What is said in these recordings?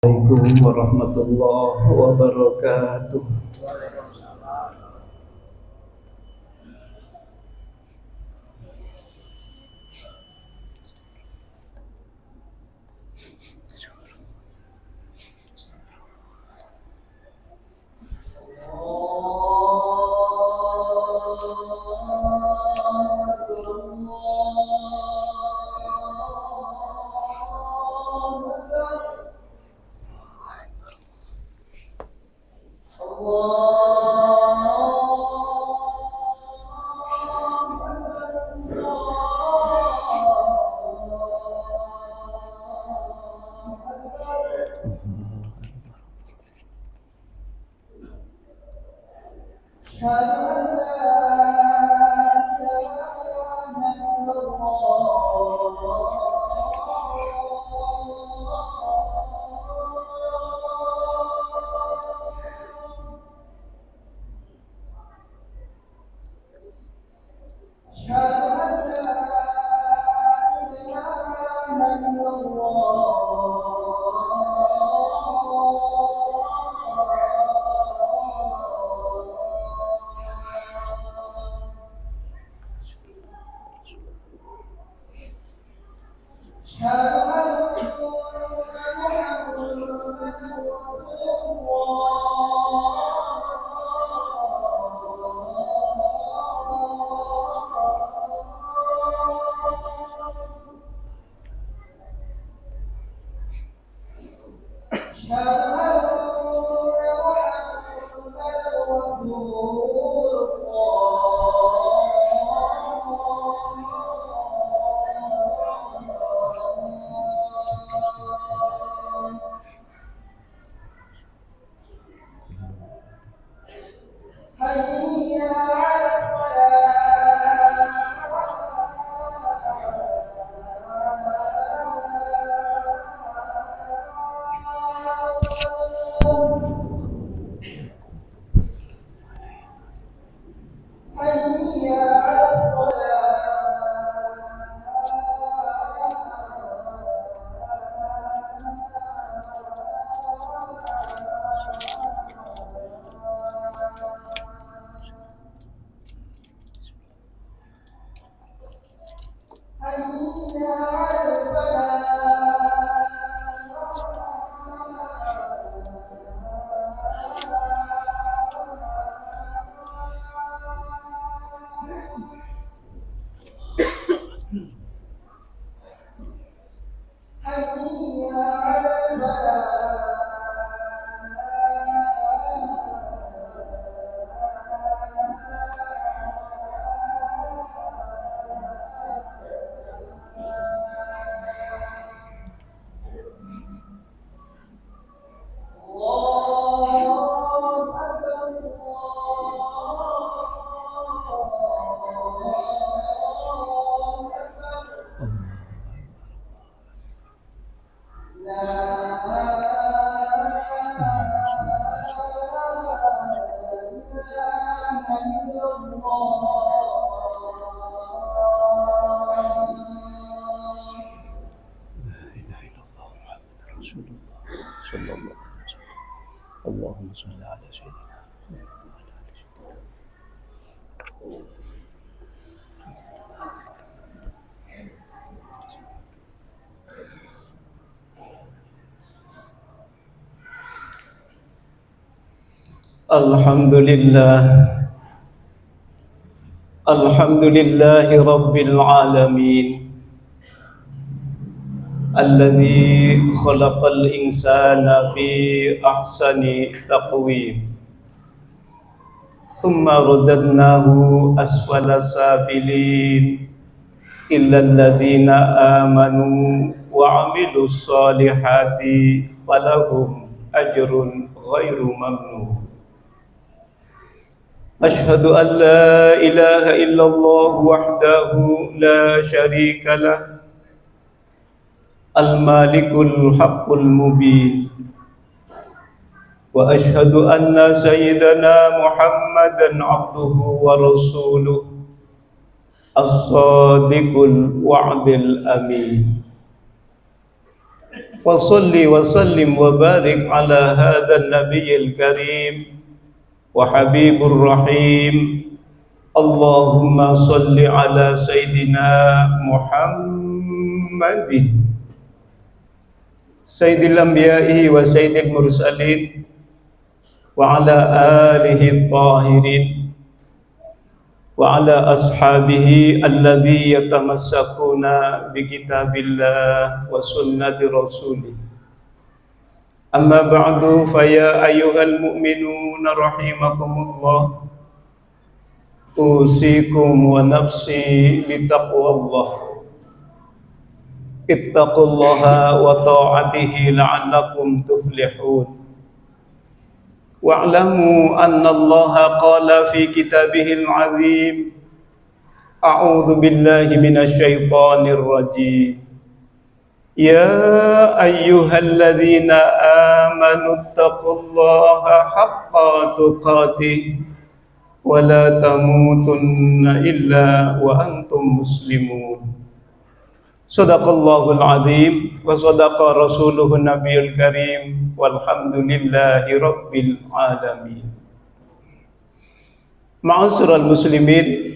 Assalamualaikum warahmatullahi wabarakatuh. Allahumma shalli ala sayyidina Alhamdulillah Alhamdulillahi Rabbil Alamin Alladhi khalaqal insana fi ahsani taqwim Thumma radadnahu asfala safilin Illa alladhina amanu wa amilus salihati falahum ajrun ghairu mamnun Ashhadu an la ilaha illallah wahdahu la sharika lah Al-Malikul Haqqul Mubin Wa ashhadu anna sayyidana Muhammadan abduhu wa rasuluh As-Sadiqul Wa'dil Amin وصل وسلم وبارك على هذا النبي الكريم وحبيب الرحيم اللهم صل على سيدنا محمد سيد الأنبياء وسيد المرسلين وعلى آله الطاهرين وعلى أصحابه الذي يتمسكون بكتاب الله وسنة رسوله أما بعد فيا أيها المؤمنون رحمكم الله أوصيكم ونفسي بتقوى الله اتقوا الله وطاعته لعلكم تفلحون واعلموا أن الله قال في كتابه العظيم أعوذ بالله من الشيطان الرجيم يا أيها الذين آمنوا اتقوا الله حق تقاته ولا تموتن إلا وأنتم مسلمون صدق الله العظيم وصدق رسوله النبي الكريم والحمد لله رب العالمين. Ma'asyiral muslimin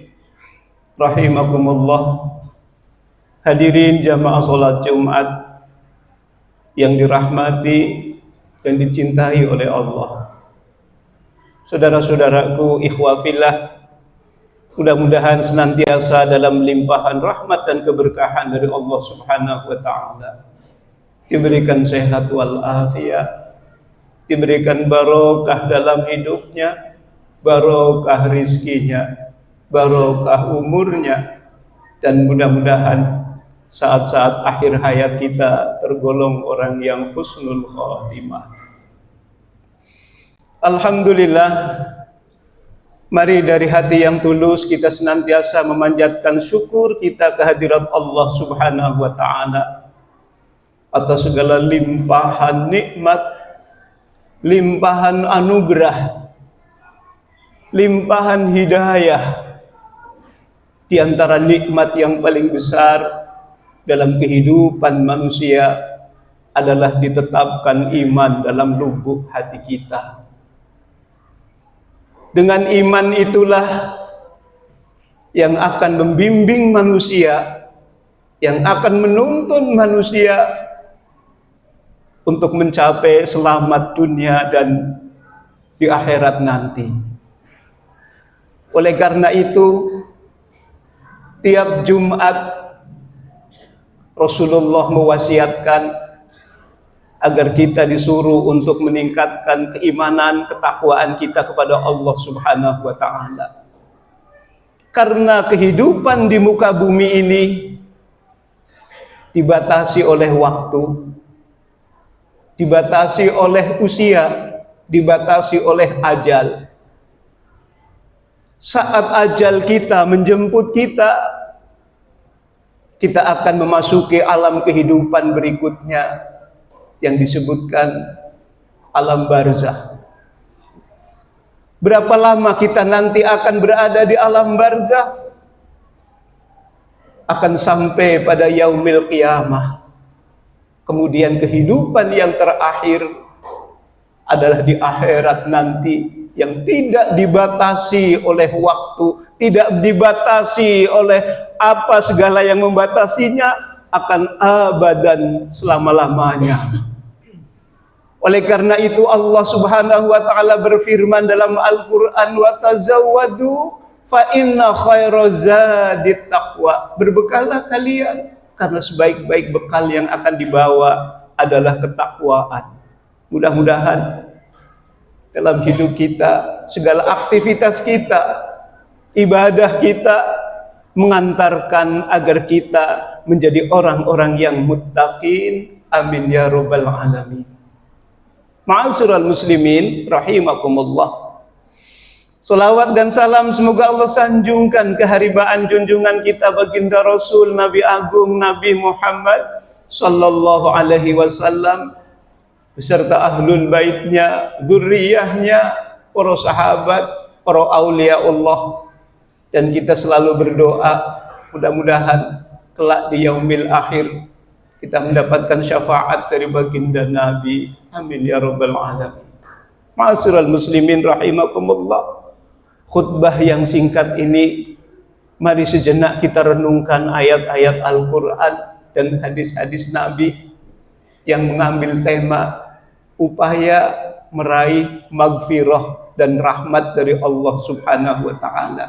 rahimakumullah, hadirin jamaah salat Jumat yang dirahmati dan dicintai oleh Allah. Saudara-saudaraku ikhwafillah, mudah-mudahan senantiasa dalam limpahan rahmat dan keberkahan dari Allah Subhanahu wa taala. Diberikan sehat wal afiat, diberikan barokah dalam hidupnya, barokah rizkinya, barokah umurnya, dan mudah-mudahan saat-saat akhir hayat kita tergolong orang yang husnul khatimah. Alhamdulillah, mari dari hati yang tulus kita senantiasa memanjatkan syukur kita kehadirat Allah Subhanahu wa taala atas segala limpahan nikmat, limpahan anugerah, limpahan hidayah. Di antara nikmat yang paling besar dalam kehidupan manusia adalah ditetapkan iman dalam lubuk hati kita. Dengan iman itulah yang akan membimbing manusia, yang akan menuntun manusia untuk mencapai selamat dunia dan di akhirat nanti. Oleh karena itu, tiap Jumat Rasulullah mewasiatkan agar kita disuruh untuk meningkatkan keimanan, ketakwaan kita kepada Allah Subhanahu wa taala. Karena kehidupan di muka bumi ini dibatasi oleh waktu, dibatasi oleh usia, dibatasi oleh ajal. Saat ajal kita menjemput kita, kita akan memasuki alam kehidupan berikutnya yang disebutkan alam barzah. Berapa lama kita nanti akan berada di alam barzah? Akan sampai pada yaumil qiyamah. Kemudian kehidupan yang terakhir adalah di akhirat nanti, yang tidak dibatasi oleh waktu, tidak dibatasi oleh apa segala yang membatasinya, akan abadan selama-lamanya. Oleh karena itu Allah Subhanahu wa taala berfirman dalam Al-Qur'an, wa tazawwadu fa inna khairaz zadit taqwa. Berbekallah kalian karena sebaik-baik bekal yang akan dibawa adalah ketakwaan. Mudah-mudahan dalam hidup kita, segala aktivitas kita, ibadah kita mengantarkan agar kita menjadi orang-orang yang muttaqin. Amin ya rabbal alamin. Ma'asyiral muslimin rahimakumullah. Salawat dan salam semoga Allah sanjungkan keharibaan junjungan kita baginda Rasul Nabi Agung Nabi Muhammad sallallahu alaihi wasallam beserta ahlul baitnya, dzurriyyahnya, para sahabat, para aulia Allah. Dan kita selalu berdoa mudah-mudahan kelak di yaumil akhir kita mendapatkan syafaat dari baginda Nabi. Amin ya rabbal alamin. Ma'asyiral muslimin rahimakumullah. Khutbah yang singkat ini, mari sejenak kita renungkan ayat-ayat Al-Quran dan hadis-hadis Nabi yang mengambil tema upaya meraih maghfirah dan rahmat dari Allah Subhanahu wa ta'ala.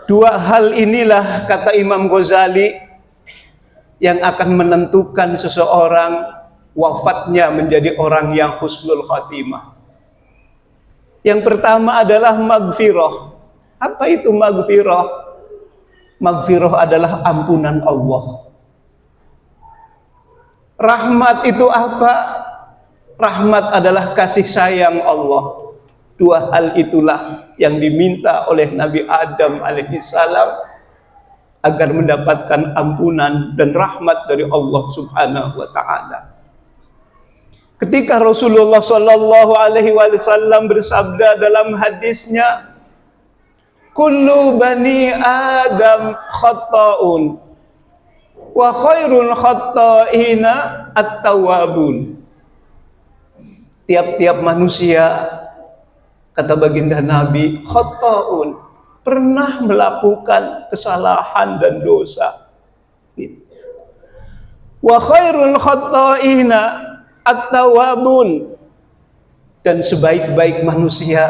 Dua hal inilah, kata Imam Ghazali, yang akan menentukan seseorang wafatnya menjadi orang yang husnul khatimah. Yang pertama adalah maghfirah. Apa itu maghfirah? Maghfirah adalah ampunan Allah. Rahmat itu apa? Rahmat adalah kasih sayang Allah. Dua hal itulah yang diminta oleh Nabi Adam alaihissalam agar mendapatkan ampunan dan rahmat dari Allah Subhanahu wa ta'ala. Ketika Rasulullah sallallahu alaihi wasallam bersabda dalam hadisnya, kullu bani Adam khata'un wa khairul khata'ina at-tawwabun. Tiap-tiap manusia, kata baginda Nabi, khata'un, pernah melakukan kesalahan dan dosa. Wa khairul khata'ina at-tawwabun, dan sebaik-baik manusia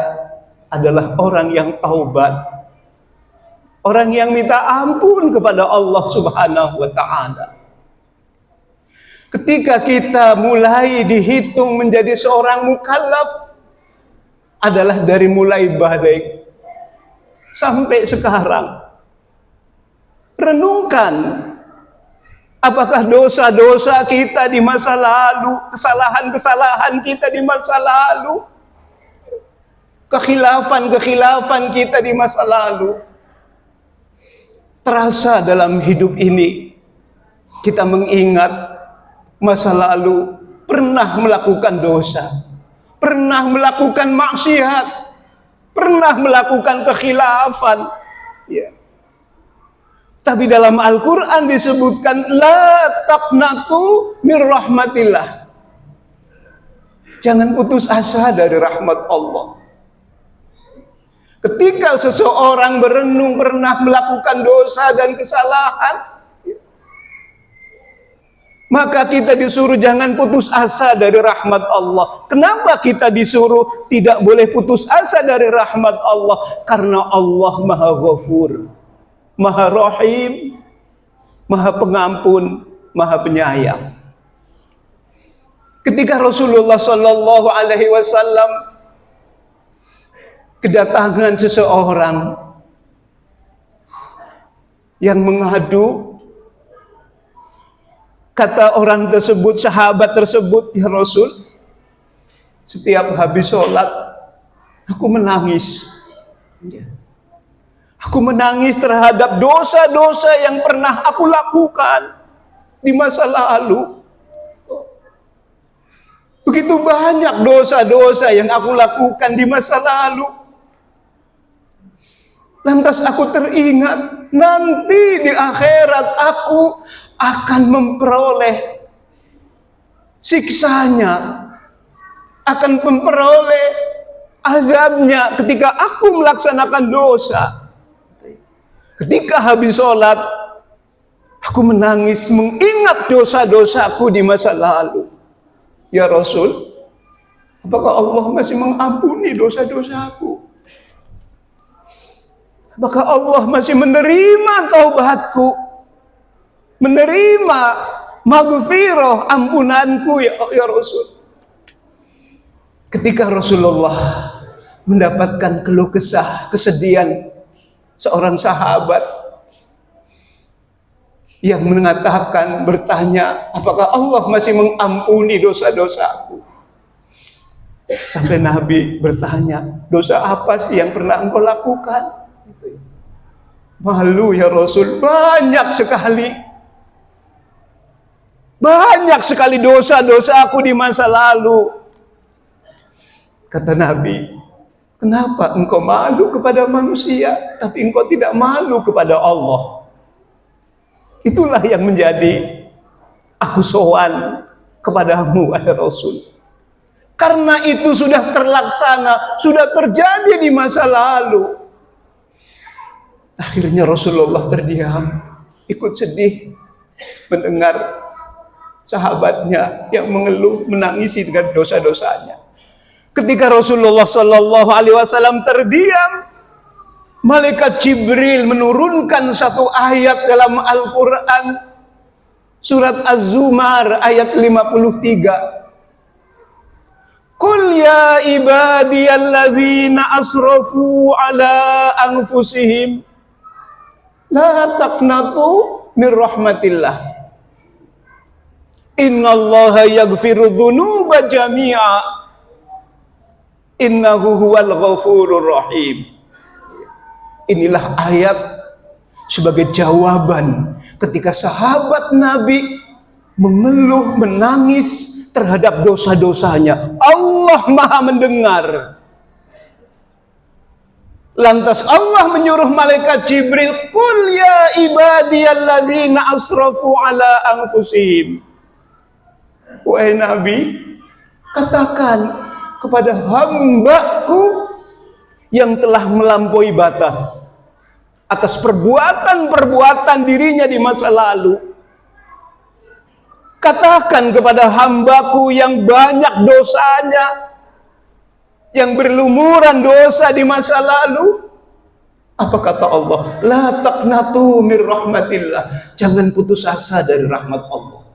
adalah orang yang taubat, orang yang minta ampun kepada Allah Subhanahu wa ta'ala. Ketika kita mulai dihitung menjadi seorang mukallaf adalah dari mulai balik sampai sekarang. Renungkan, apakah dosa-dosa kita di masa lalu, kesalahan-kesalahan kita di masa lalu, kekhilafan-kekhilafan kita di masa lalu, terasa dalam hidup ini. Kita mengingat masa lalu pernah melakukan dosa, pernah melakukan maksiat, pernah melakukan kekhilafan, ya. Tapi dalam Al-Quran disebutkan la taqnatu mir rahmatillah. Jangan putus asa dari rahmat Allah. Ketika seseorang berenung pernah melakukan dosa dan kesalahan, maka kita disuruh jangan putus asa dari rahmat Allah. Kenapa kita disuruh tidak boleh putus asa dari rahmat Allah? Karena Allah Maha Ghafur, Maha Rahim, Maha Pengampun, Maha Penyayang. Ketika Rasulullah Sallallahu Alaihi Wasallam kedatangan seseorang yang mengadu, kata orang tersebut, sahabat tersebut, ya Rasul, setiap habis sholat aku menangis. Aku menangis terhadap dosa-dosa yang pernah aku lakukan di masa lalu. Begitu banyak dosa-dosa yang aku lakukan di masa lalu. Lantas aku teringat, nanti di akhirat aku akan memperoleh siksanya, akan memperoleh azabnya ketika aku melaksanakan dosa. Ketika habis sholat, aku menangis mengingat dosa-dosaku di masa lalu. Ya Rasul, apakah Allah masih mengampuni dosa-dosaku? Apakah Allah masih menerima taubatku? Menerima maghfirah, ampunanku, ya Rasul? Ketika Rasulullah mendapatkan keluh kesah, kesedihan seorang sahabat yang mengatakan, bertanya, apakah Allah masih mengampuni dosa-dosaku? Sampai Nabi bertanya, dosa apa sih yang pernah engkau lakukan? Malu ya Rasul, banyak sekali. Banyak sekali dosa-dosa aku di masa lalu. Kata Nabi, kenapa engkau malu kepada manusia, tapi engkau tidak malu kepada Allah? Itulah yang menjadi aku sowan kepadamu, wahai Rasul. Karena itu sudah terlaksana, sudah terjadi di masa lalu. Akhirnya Rasulullah terdiam, ikut sedih mendengar sahabatnya yang mengeluh, menangisi dengan dosa-dosanya. Ketika Rasulullah Shallallahu Alaihi Wasallam terdiam, malaikat Jibril menurunkan satu ayat dalam Al-Quran, surat Az-Zumar ayat 53. Qul ya ibadiyalladzina asrafu ala anfusihim la taqnatu min rahmatillah. Innallaha yaghfiru dzunuba jami'a. Innahu huwal ghafurur rahim. Inilah ayat sebagai jawaban ketika sahabat Nabi mengeluh, menangis terhadap dosa-dosanya. Allah Maha mendengar. Lantas Allah menyuruh malaikat Jibril, "Qul ya ibadiyalladzina asrafu ala anfusihim." Wahai Nabi, katakan kepada hambaku yang telah melampaui batas atas perbuatan-perbuatan dirinya di masa lalu. Katakan kepada hambaku yang banyak dosanya, yang berlumuran dosa di masa lalu. Apa kata Allah? La taqnatu min rahmatillah. Jangan putus asa dari rahmat Allah.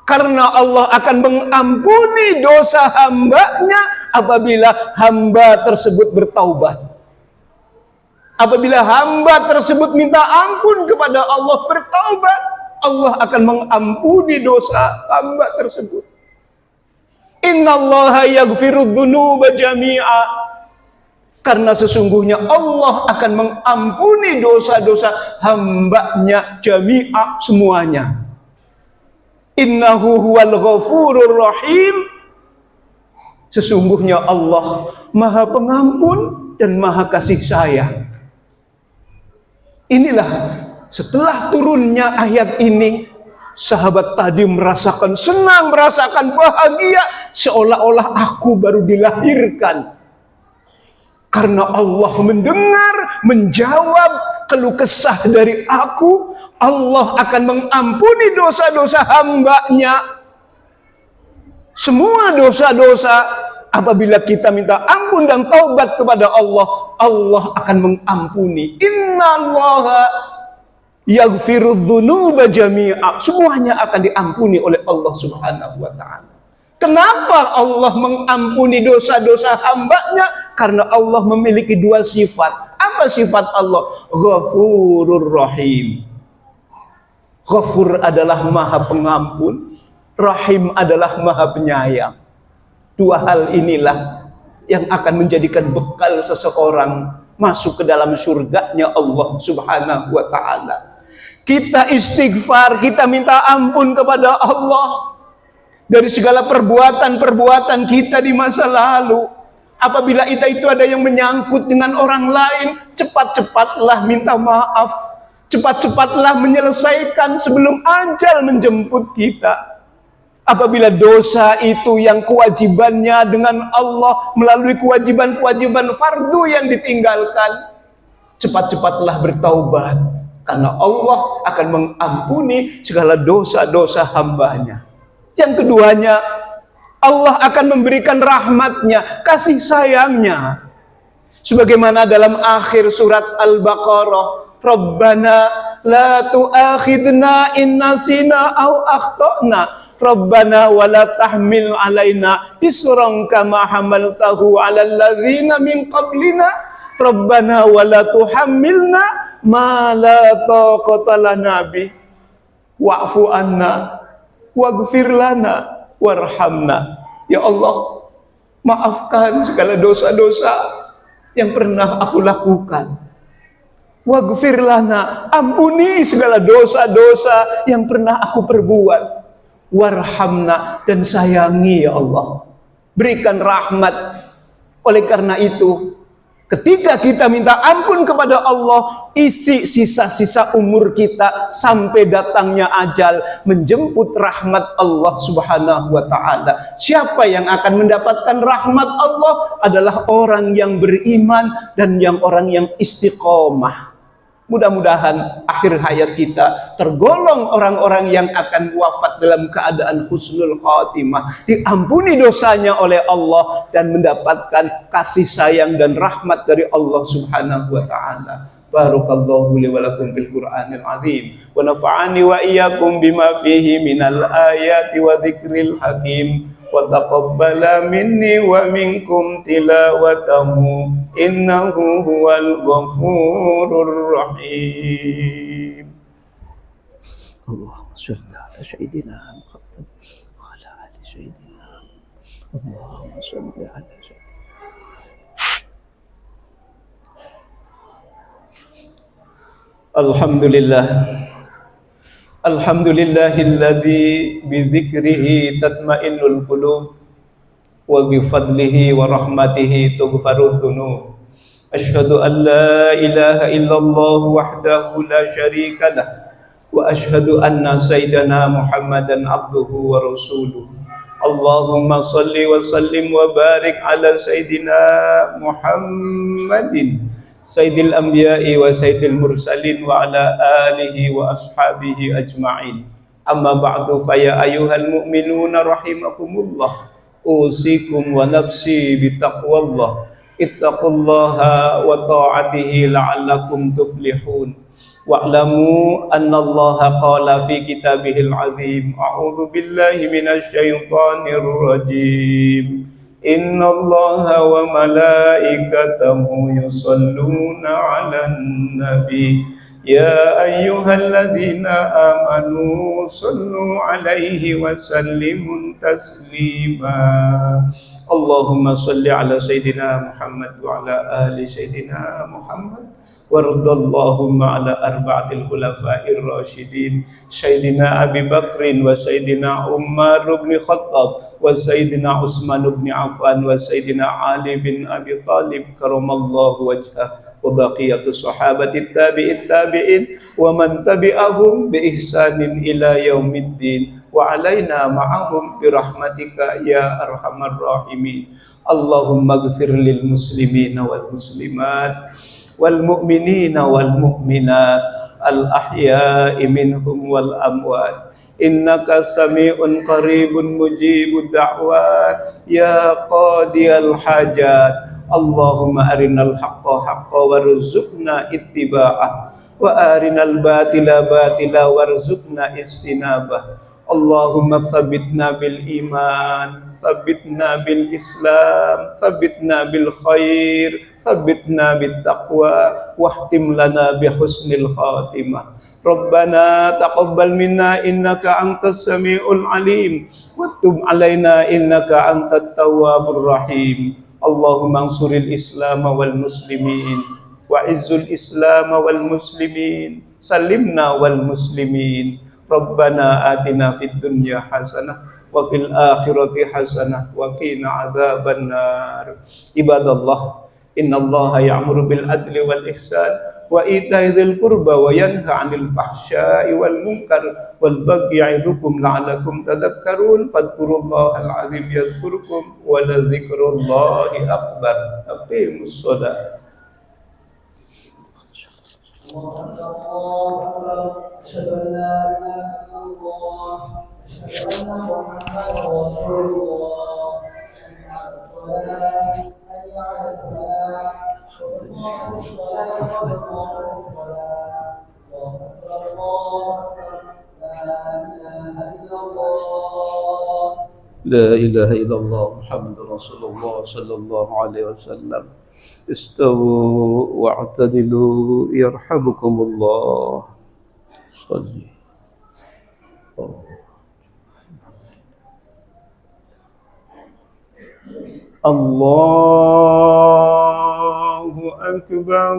Karena Allah akan mengampuni dosa hambanya apabila hamba tersebut bertaubat. Apabila hamba tersebut minta ampun kepada Allah, bertaubat, Allah akan mengampuni dosa hamba tersebut. Innallaha yaghfiru dzunuba jami'a. Karena sesungguhnya Allah akan mengampuni dosa-dosa hambanya jami'a, semuanya. Innahu huwal ghafurur rahim. Sesungguhnya Allah Maha Pengampun dan Maha Kasih Sayang. Inilah setelah turunnya ayat ini, sahabat tadi merasakan senang, merasakan bahagia, seolah-olah aku baru dilahirkan. Karena Allah mendengar, menjawab keluh kesah dari aku. Allah akan mengampuni dosa-dosa hambanya. Semua dosa-dosa, apabila kita minta ampun dan taubat kepada Allah, Allah akan mengampuni. Innallaha yaghfiru dzunuba jami'a. Semuanya akan diampuni oleh Allah Subhanahu wa taala. Kenapa Allah mengampuni dosa-dosa hambanya? Karena Allah memiliki dua sifat. Apa sifat Allah? Ghafurur Rahim. Ghafur adalah Maha Pengampun, Rahim adalah Maha Penyayang. Dua hal inilah yang akan menjadikan bekal seseorang masuk ke dalam surganya Allah Subhanahu wa taala. Kita istighfar, kita minta ampun kepada Allah dari segala perbuatan-perbuatan kita di masa lalu. Apabila itu ada yang menyangkut dengan orang lain, cepat-cepatlah minta maaf. Cepat-cepatlah menyelesaikan sebelum ajal menjemput kita. Apabila dosa itu yang kewajibannya dengan Allah melalui kewajiban-kewajiban fardu yang ditinggalkan, cepat-cepatlah bertaubat. Karena Allah akan mengampuni segala dosa-dosa hambanya. Yang keduanya, Allah akan memberikan rahmatnya, kasih sayangnya. Sebagaimana dalam akhir surat Al-Baqarah, Rabbana la tu'akhidna in nasina aw akhtana. Rabbana wa la tahmil alaina isran kama hamaltahu 'alal ladzina min qablina. Rabbana wa la tuhammilna ma la taqata lana bi. Wa'fu anna waghfir lana warhamna. Ya Allah, maafkan segala dosa-dosa yang pernah aku lakukan. Waghfir lana, ampuni segala dosa-dosa yang pernah aku perbuat. Warhamna, dan sayangi ya Allah. Berikan rahmat. Oleh karena itu, Ketika kita minta ampun kepada Allah, isi sisa-sisa umur kita sampai datangnya ajal menjemput rahmat Allah Subhanahu wa taala. Siapa yang akan mendapatkan rahmat Allah adalah orang yang beriman dan orang yang istiqomah. Mudah-mudahan akhir hayat kita tergolong orang-orang yang akan wafat dalam keadaan husnul khatimah, diampuni dosanya oleh Allah dan mendapatkan kasih sayang dan rahmat dari Allah Subhanahu wa taala. Barakallahu li wa lakum bil Qur'anil azim wa nafa'ani wa iyyakum bima fihi minal ayati wa dzikril hakim wa taqabbala minni wa minkum tilawatahu innahu huwal ghafurur rahim. Allahumma shalli ala sayyidina Muhammad wa ala ali sayyidina. Allahumma shalli ala sayyidina. Alhamdulillah. Alhamdulillahilladzi bidzikrihi tatma'innul qulub wa bifadlihi wa rahmatihi tughfarud dzunub. Asyhadu an la ilaha illallah wahdahu la syarika lah wa asyhadu anna sayyidana Muhammadan abduhu wa rasuluh. Allahumma salli wa sallim wa barik ala sayyidina Muhammadin Sayyidil Anbiya'i wa Sayyidil Mursalin wa ala alihi wa ashabihi ajma'in. Amma ba'du fa ya ayyuhal mu'minuna rahimakumullah. Usikum wa nafsi bitaqwallah. Ittaqullaha wa ta'atihi la'allakum tuflihun. Wa'lamu anna Allaha qala fi kitabihil azim. A'udzu billahi minasy syaithanir rajim. Inna Allaha wa malaikatahu yusalluna 'alan nabi ya ayyuhalladzina amanu sallu 'alaihi wa sallimu taslima. Allahumma salli 'ala sayyidina Muhammad wa 'ala ali sayyidina Muhammad Wardallahumma ala arba'atil khulafa'ir rasyidin Sayyidina Abi Bakrin wa Sayyidina Umar bin Khattab wa Sayyidina Utsman bin Affan wa Sayyidina Ali bin Abi Talib karamallahu wajhah wa baqiyatus sahabati tabi'in wa man tabi'ahum bi ihsanin ila yaumiddin wa alaina ma'ahum bi rahmatika ya arhamar rahimin. Allahumma ighfir lil muslimina wal muslimat wal mu'minina wal mu'minat al ahya'i minhum wal amwat innaka sami'un qaribun mujibud da'wat ya qadiyal hajat. Allahumma arinal haqqa haqqa warzuqna ittiba'ah wa arinal batila batila warzuqna istinabah. Allahumma tsabbitna bil iman, tsabbitna bil islam, tsabbitna bil khair, tsabbitna bit taqwa, wahtim lana bi husnil khatimah. Rabbana taqabbal minna innaka antas samiul alim wa tub alaina innaka antat tawwabur rahim. Allahumma ansuril islam wal muslimin wa izzul islam wal muslimin salimna wal muslimin. Rabbana atina fid dunya hasanah wa fil akhirati hasanah wa qina adzabannar. Ibadallah, innallaha ya'muru bil adli wal ihsan wa ita'i dzil qurba wa yanha 'anil fahsya'i wal munkar wal bagyi ya'idukum la'allakum tadhakkarun. Fadhkurullahal 'azim yadhkurkum wa la dzikrullahi akbar. Aqimus shalah. أشهد أن لا إله إلا الله أشهد أن محمدا رسول الله حي على الصلاة حي على الفلاح وقامت الصلاة قد قامت الصلاة الله أكبر الله أكبر لا إله إلا الله لا إله إلا الله محمد رسول الله صلى الله عليه وسلم. استووا واعتدلوا يرحمكم الله. صلي الله أكبر.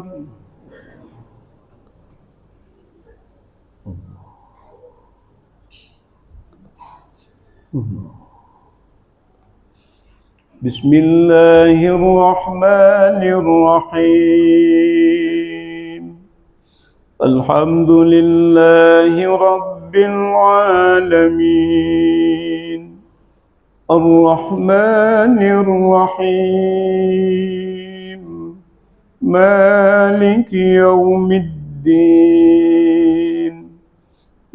بسم الله الرحمن الرحيم الحمد لله رب العالمين الرحمن الرحيم مالك يوم الدين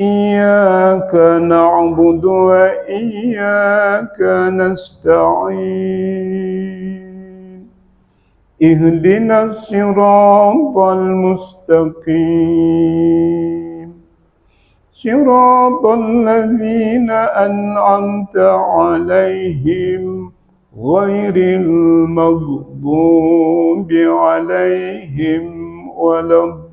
إياك نعبد وإياك نستعين اهدنا الصراط المستقيم صراط الذين أنعمت عليهم غير المغضوب عليهم ولا الضالين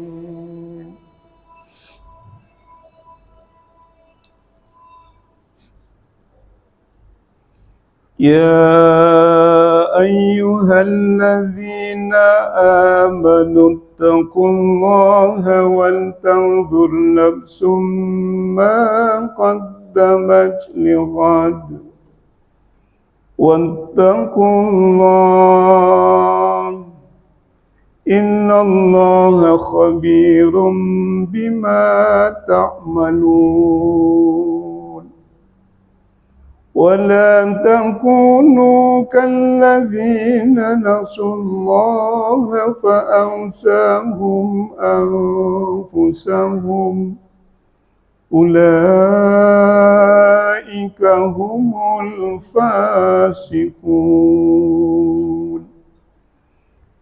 آمين. يا أيها الذين آمنوا اتقوا الله ولتنظر نفس ما قدمت لغد واتقوا الله إن الله خبير بما تعملون ولا تكونوا كالذين نسوا الله فأنساهم أنفسهم أولئك هم الفاسقون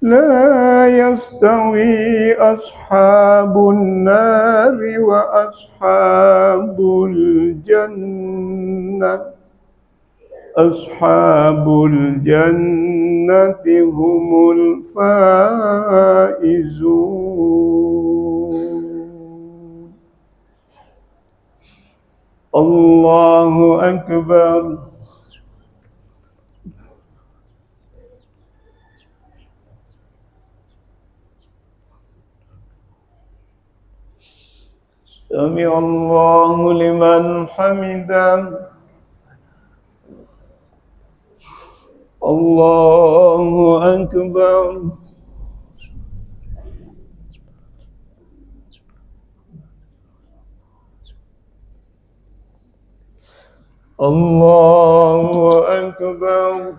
لا يستوي أصحاب النار وأصحاب الجنة أصحاب الجنة هم الفائزون الله أكبر سمع الله لمن حمده الله أكبر الله أكبر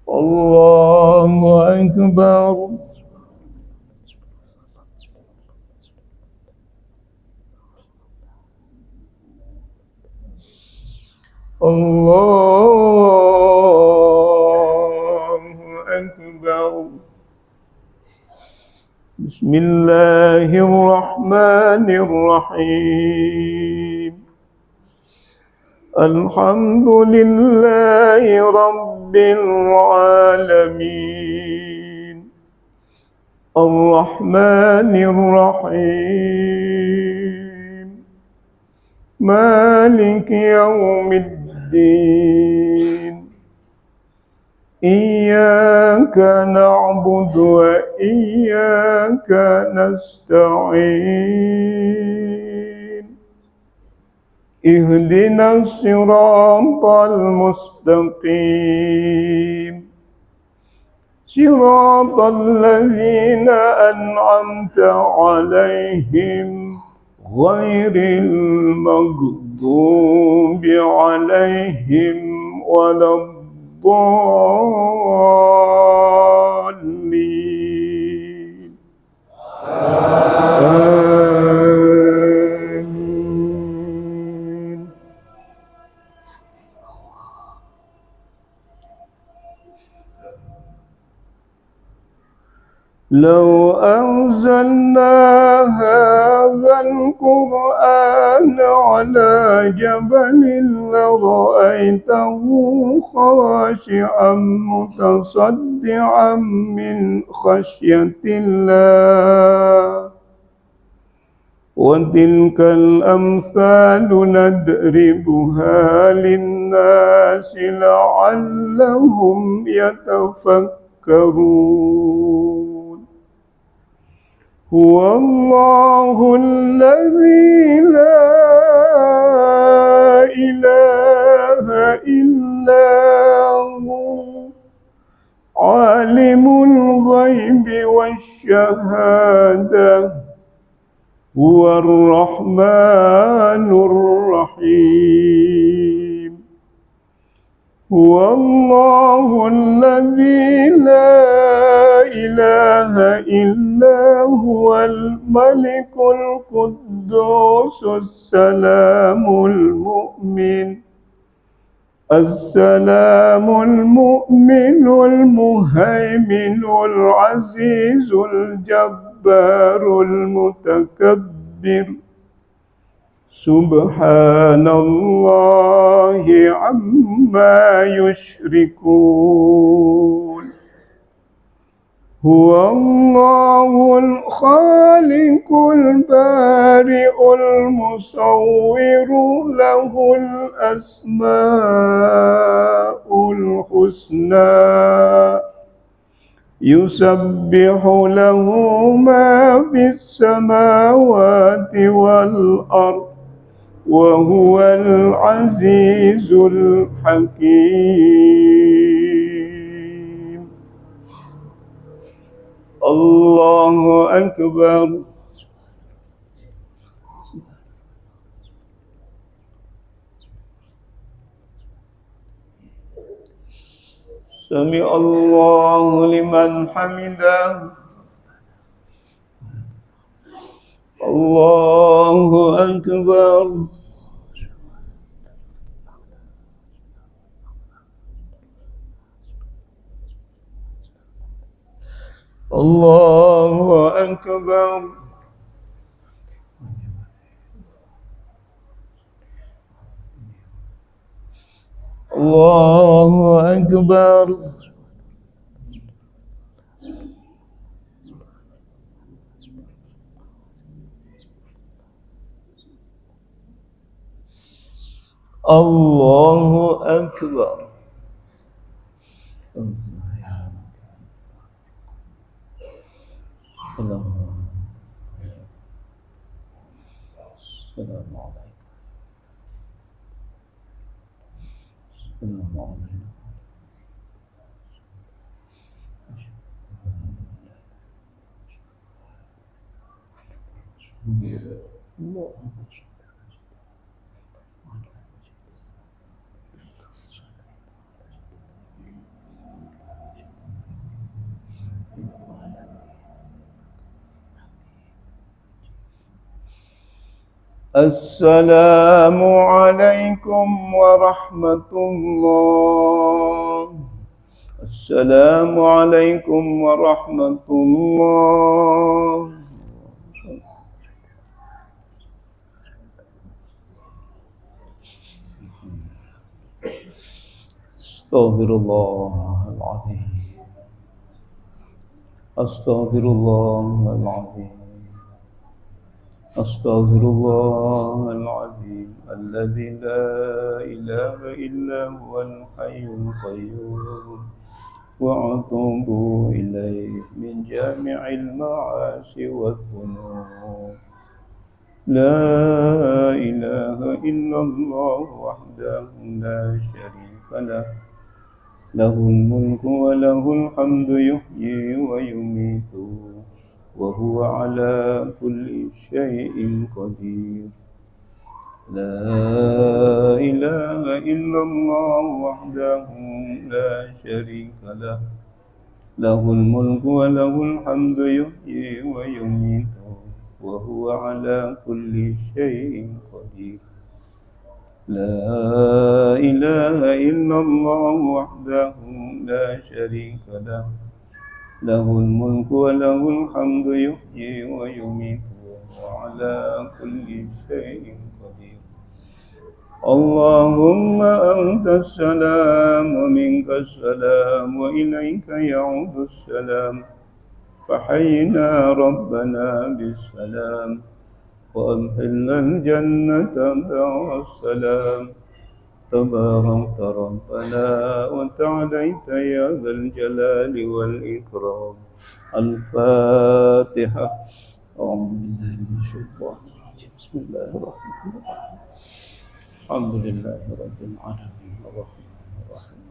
الله أكبر الله أكبر بسم الله الرحمن الرحيم الحمد لله رب العالمين الرحمن الرحيم مالك يوم الدين إياك نعبد وإياك نستعين اهدنا الصراط المستقيم صراط الذين أنعمت عليهم غير المغضوب عليهم ولا الضالين آمين. لو أنزلنا هذا القرآن على جبل لرأيته خاشعا متصدعا من خشية الله وتلك الأمثال نضربها للناس لعلهم يتفكرون هو الله الذي لا إله إلا هو عالم الغيب والشهادة هو الرحمن الرحيم هو الله الذي لا إله إلا هو الملك القدوس السلام المؤمن المهيمن العزيز الجبار المتكبر سبحان الله عما يشركون هو الله الخالق البارئ المصور له الأسماء الحسنى يسبح له ما في السماوات والأرض وهو العزيز الحكيم الله أكبر سمع الله لمن حمده الله أكبر الله أكبر الله أكبر الله أكبر السلام عليكم السلام عليكم الله السلام عليكم ورحمة الله السلام عليكم ورحمة الله استغفر الله العظيم استغفر الله العظيم أستغفر الله العظيم الذي لا إله إلا هو الحي القيوم وأتوب إليه من جامع المعاصي والذنوب لا إله إلا الله وحده لا شريك له له الملك وله الحمد يحيي ويميت وهو على كل شيء قدير لا إله إلا الله وحده لا شريك له له الملك وله الحمد يحيي ويميت وهو على كل شيء قدير لا إله إلا الله وحده لا شريك له له الملك وله الحمد يحيي ويميت وهو على كل شيء قدير اللهم أنت السلام ومنك السلام وإليك يعود السلام فحينا ربنا بالسلام وأدخلنا الجنة دار السلام. تبارك ربنا وتعاليت يا ذا الجلال والإكرام. الفاتحة. أعوذ بالله من الشيطان الرجيم. بسم الله الرحمن الرحيم. الحمد لله رب العالمين الرحمن الرحيم.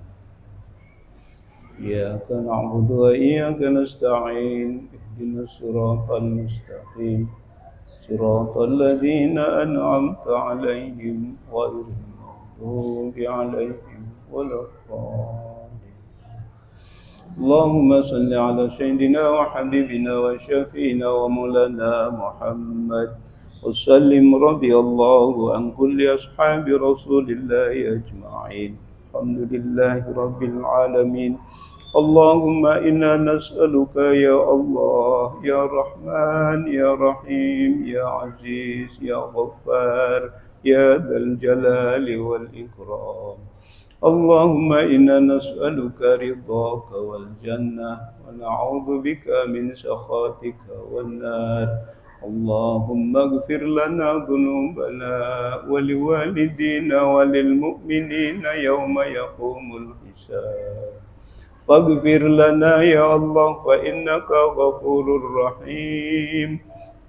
إياك نعبد وإياك نستعين. اهدنا الصراط المستقيم صراط الذين أنعمت عليهم غير المغضوب عليهم ولا الضالين. اللهم صل على سيدنا وحبيبنا وشفينا ومولانا محمد وسلم. رضي الله عن كل أصحاب رسول الله أجمعين. الحمد لله رب العالمين. اللهم إنا نسألك يا الله يا رحمن يا رحيم يا عزيز يا غفار يا ذا الجلال والإكرام. اللهم إنا نسألك رضاك والجنة ونعوذ بك من سخطك والنار. اللهم اغفر لنا ذنوبنا ولوالدينا وللمؤمنين يوم يقوم الحساب. واغفر لنا يا الله فإنك غفور رحيم.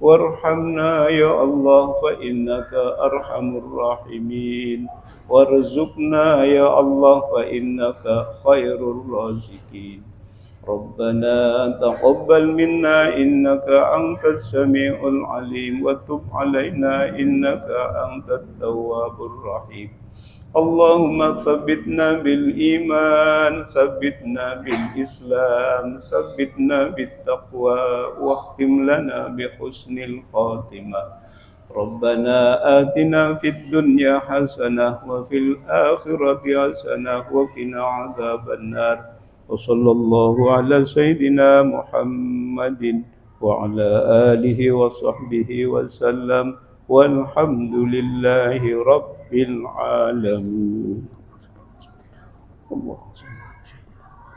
وارحمنا يا الله فإنك أرحم الراحمين. وارزقنا يا الله فإنك خير الرازقين. ربنا تقبل منا إنك أنت السميع العليم وتب علينا إنك أنت التواب الرحيم. اللهم ثبتنا بالإيمان، ثبتنا بالإسلام، ثبتنا بالتقوى، واختم لنا بحسن الخاتمة. ربنا آتنا في الدنيا حسنة وفي الآخرة حسنة وقنا عذاب النار. وصلى الله على سيدنا محمد وعلى آله وصحبه وسلم. والحمد لله رب العالمين. اللهم صل على سيدنا محمد.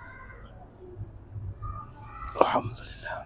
الحمد لله.